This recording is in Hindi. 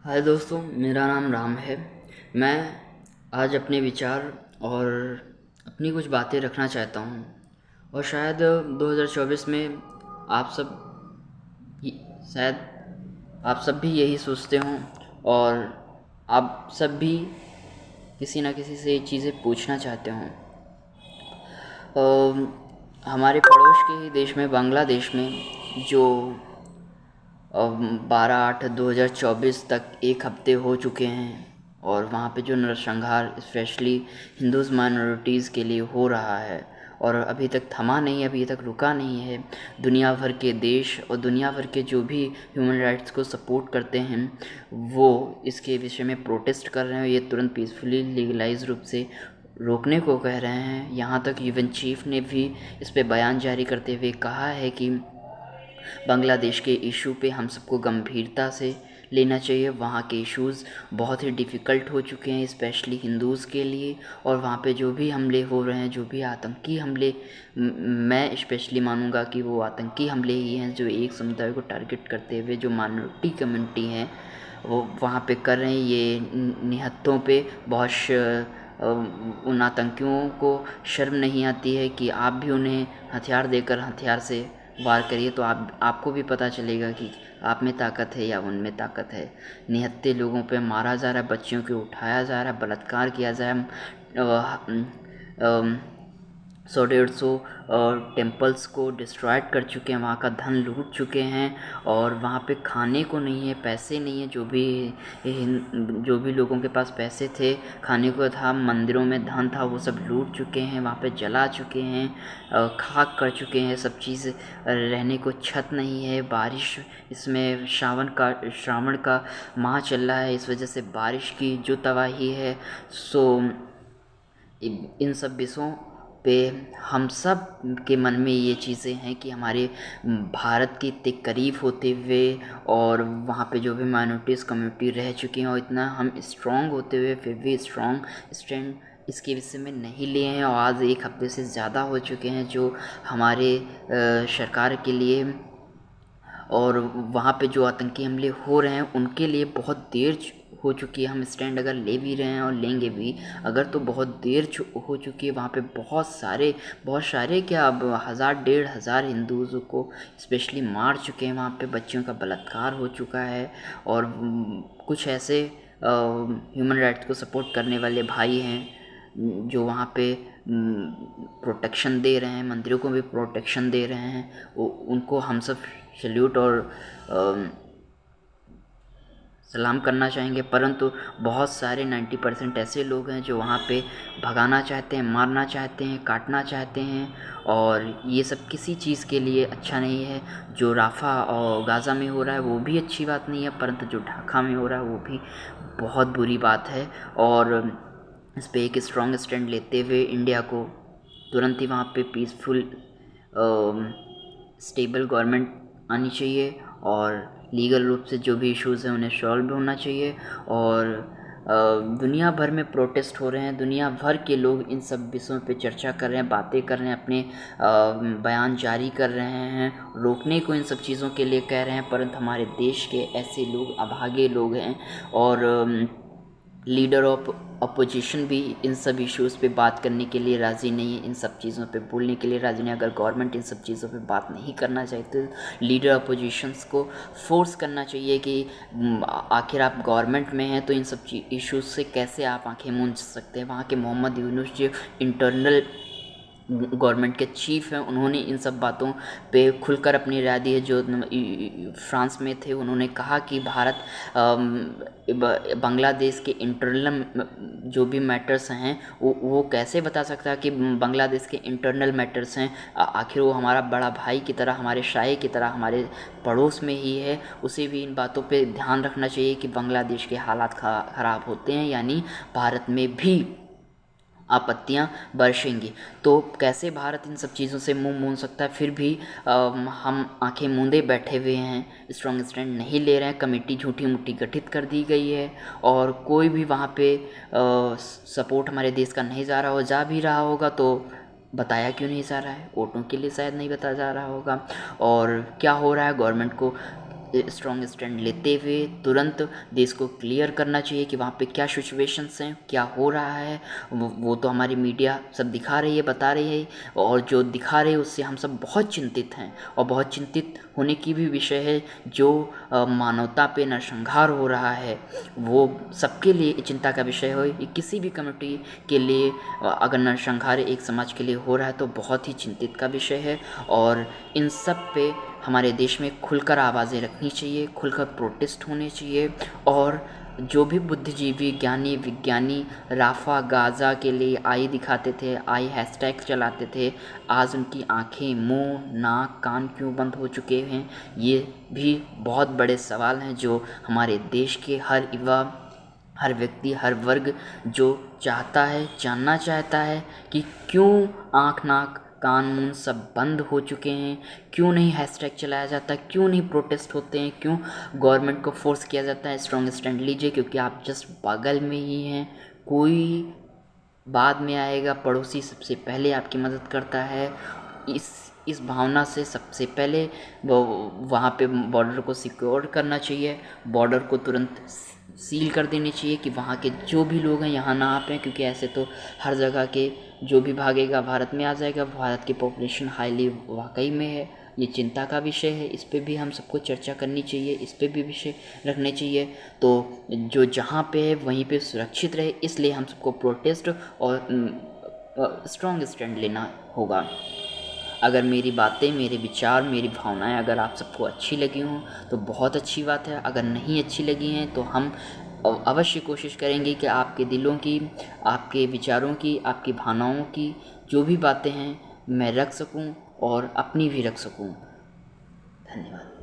हाय दोस्तों, मेरा नाम राम है। मैं आज अपने विचार और अपनी कुछ बातें रखना चाहता हूँ। और शायद 2024 में आप सब शायद आप सब भी यही सोचते हों। और आप सब भी किसी न किसी से ये चीज़ें पूछना चाहते हों। हमारे पड़ोस के ही देश में, बांग्लादेश में, जो 12/8/2024 तक एक हफ्ते हो चुके हैं और वहाँ पे जो नरसंहार स्पेशली हिंदूज़ माइनॉरिटीज़ के लिए हो रहा है और अभी तक थमा नहीं, अभी तक रुका नहीं है। दुनिया भर के देश और दुनिया भर के जो भी ह्यूमन राइट्स को सपोर्ट करते हैं वो इसके विषय में प्रोटेस्ट कर रहे हैं। ये तुरंत पीसफुली लीगलाइज रूप से रोकने को कह रहे हैं। यहाँ तक यूएन चीफ ने भी इस पे बयान जारी करते हुए कहा है कि बांग्लादेश के इशू पे हम सबको गंभीरता से लेना चाहिए। वहाँ के इश्यूज़ बहुत ही डिफ़िकल्ट हो चुके हैं, स्पेशली हिंदूज़ के लिए। और वहाँ पे जो भी हमले हो रहे हैं, जो भी आतंकी हमले, मैं स्पेशली मानूंगा कि वो आतंकी हमले ही हैं, जो एक समुदाय को टारगेट करते हुए जो माइनॉरिटी कम्युनिटी हैं वो वहाँ पे कर रहे हैं। ये निहत्थों पे उन आतंकियों को शर्म नहीं आती है कि आप भी उन्हें हथियार देकर हथियार से वार करिए, तो आपको भी पता चलेगा कि आप में ताकत है या उनमें ताकत है। निहत्थे लोगों पे मारा जा रहा है, बच्चियों को उठाया जा रहा है, बलात्कार किया जा रहा है। 100-150 टेम्पल्स को डिस्ट्रॉयड कर चुके हैं, वहाँ का धन लूट चुके हैं और वहाँ पे खाने को नहीं है, पैसे नहीं है। जो भी लोगों के पास पैसे थे, खाने को था, मंदिरों में धन था, वो सब लूट चुके हैं, वहाँ पे जला चुके हैं, खाक कर चुके हैं सब चीज़। रहने को छत नहीं है। बारिश, इसमें श्रावण का माह चल रहा है, इस वजह से बारिश की जो तबाही है। सो इन सब विषयों पे हम सब के मन में ये चीज़ें हैं कि हमारे भारत के इतने करीब होते हुए और वहाँ पे जो भी माइनॉरिटीज़ कम्युनिटी रह चुकी हैं और इतना हम स्ट्रॉन्ग होते हुए फिर भी स्ट्रॉन्ग स्टैंड इसके विषय में नहीं लिए हैं। और आज एक हफ्ते से ज़्यादा हो चुके हैं जो हमारे सरकार के लिए और वहाँ पे जो आतंकी हमले हो रहे हैं उनके लिए बहुत देर हो चुकी है। हम स्टैंड अगर ले भी रहे हैं और लेंगे भी अगर, तो बहुत देर हो चुकी है। वहाँ पे बहुत सारे क्या, अब 1000-1500 हिंदूज़ को स्पेशली मार चुके हैं। वहाँ पे बच्चियों का बलात्कार हो चुका है। और कुछ ऐसे ह्यूमन राइट्स को सपोर्ट करने वाले भाई हैं जो वहाँ पे प्रोटेक्शन दे रहे हैं, मंदिरों को भी प्रोटेक्शन दे रहे हैं। उनको हम सब सल्यूट और सलाम करना चाहेंगे। परंतु बहुत सारे 90% ऐसे लोग हैं जो वहाँ पे भगाना चाहते हैं, मारना चाहते हैं, काटना चाहते हैं। और ये सब किसी चीज़ के लिए अच्छा नहीं है। जो राफ़ा और गाज़ा में हो रहा है वो भी अच्छी बात नहीं है, परंतु जो ढाका में हो रहा है वो भी बहुत बुरी बात है। और इस पे एक स्ट्रॉन्ग स्टैंड लेते हुए इंडिया को तुरंत ही वहाँ पे पीसफुल स्टेबल गवर्नमेंट आनी चाहिए और लीगल रूप से जो भी इश्यूज़ हैं उन्हें सॉल्व होना चाहिए। और दुनिया भर में प्रोटेस्ट हो रहे हैं, दुनिया भर के लोग इन सब विषयों पे चर्चा कर रहे हैं, बातें कर रहे हैं, अपने बयान जारी कर रहे हैं, रोकने को इन सब चीज़ों के लिए कह रहे हैं। परंतु हमारे देश के ऐसे लोग, अभागे लोग हैं और लीडर ऑफ अपोजिशन भी इन सब इश्यूज़ पे बात करने के लिए राज़ी नहीं है, इन सब चीज़ों पे बोलने के लिए राज़ी नहीं है। अगर गवर्नमेंट इन सब चीज़ों पे बात नहीं करना चाहती तो लीडर अपोजिशंस को फोर्स करना चाहिए कि आखिर आप गवर्नमेंट में हैं तो इन सब इश्यूज़ से कैसे आप आंखें मूंद सकते हैं। वहाँ के मोहम्मद यूनुस जो इंटरनल गवर्नमेंट के चीफ हैं, उन्होंने इन सब बातों पे खुलकर अपनी राय दी है। जो फ्रांस में थे उन्होंने कहा कि भारत बांग्लादेश के इंटरनल जो भी मैटर्स हैं वो कैसे बता सकता है कि बांग्लादेश के इंटरनल मैटर्स हैं। आखिर वो हमारा बड़ा भाई की तरह, हमारे शाये की तरह हमारे पड़ोस में ही है। उसे भी इन बातों पे ध्यान रखना चाहिए कि बांग्लादेश के हालात ख़राब होते हैं, यानी भारत में भी आपत्तियां बरसेंगी। तो कैसे भारत इन सब चीज़ों से मुंह मोड़ सकता है। फिर भी हम आंखें मूंदे बैठे हुए हैं, स्ट्रॉन्ग स्टैंड नहीं ले रहे हैं। कमेटी झूठी मूठी गठित कर दी गई है और कोई भी वहाँ पे सपोर्ट हमारे देश का नहीं जा रहा हो, जा भी रहा होगा तो बताया क्यों नहीं जा रहा है। वोटों के लिए शायद नहीं बताया जा रहा होगा। और क्या हो रहा है, गवर्नमेंट को स्ट्रॉन्ग स्टैंड लेते हुए तुरंत देश को क्लियर करना चाहिए कि वहाँ पे क्या सिचुएशंस हैं, क्या हो रहा है। वो तो हमारी मीडिया सब दिखा रही है, बता रही है, और जो दिखा रही है उससे हम सब बहुत चिंतित हैं और बहुत चिंतित होने की भी विषय है। जो मानवता पे नरसंहार हो रहा है वो सबके लिए चिंता का विषय हो। ये किसी भी कम्युनिटी के लिए अगर नरसंहार एक समाज के लिए हो रहा है तो बहुत ही चिंतित का विषय है। और इन सब पे हमारे देश में खुलकर आवाज़ें रखनी चाहिए, खुलकर प्रोटेस्ट होने चाहिए। और जो भी बुद्धिजीवी, ज्ञानी, विज्ञानी राफा गाज़ा के लिए आई दिखाते थे, आई हैशटैग चलाते थे, आज उनकी आंखें, मुंह, नाक, कान क्यों बंद हो चुके हैं, ये भी बहुत बड़े सवाल हैं जो हमारे देश के हर युवा, हर व्यक्ति, हर वर्ग जो चाहता है, जानना चाहता है कि क्यों आँख, नाक, कान, मुंह सब बंद हो चुके हैं, क्यों नहीं हैशटैग चलाया जाता, क्यों नहीं प्रोटेस्ट होते हैं, क्यों गवर्नमेंट को फोर्स किया जाता है स्ट्रॉन्ग स्टैंड लीजिए, क्योंकि आप जस्ट बगल में ही हैं। कोई बाद में आएगा, पड़ोसी सबसे पहले आपकी मदद करता है। इस भावना से सबसे पहले वो वहाँ पे बॉर्डर को सिक्योर करना चाहिए, बॉर्डर को तुरंत सील कर देनी चाहिए कि वहाँ के जो भी लोग हैं यहाँ ना आ पाएँ, क्योंकि ऐसे तो हर जगह के जो भी भागेगा भारत में आ जाएगा। भारत की पॉपुलेशन हाईली वाकई में है, ये चिंता का विषय है, इस पे भी हम सबको चर्चा करनी चाहिए, इस पे भी विषय रखने चाहिए। तो जो जहाँ पे है वहीं पे सुरक्षित रहे, इसलिए हम सबको प्रोटेस्ट और स्ट्रॉन्ग स्टैंड लेना होगा। अगर मेरी बातें, मेरे विचार, मेरी भावनाएं अगर आप सबको अच्छी लगी हों तो बहुत अच्छी बात है। अगर नहीं अच्छी लगी हैं तो हम अवश्य कोशिश करेंगे कि आपके दिलों की, आपके विचारों की, आपकी भावनाओं की जो भी बातें हैं मैं रख सकूं और अपनी भी रख सकूं। धन्यवाद।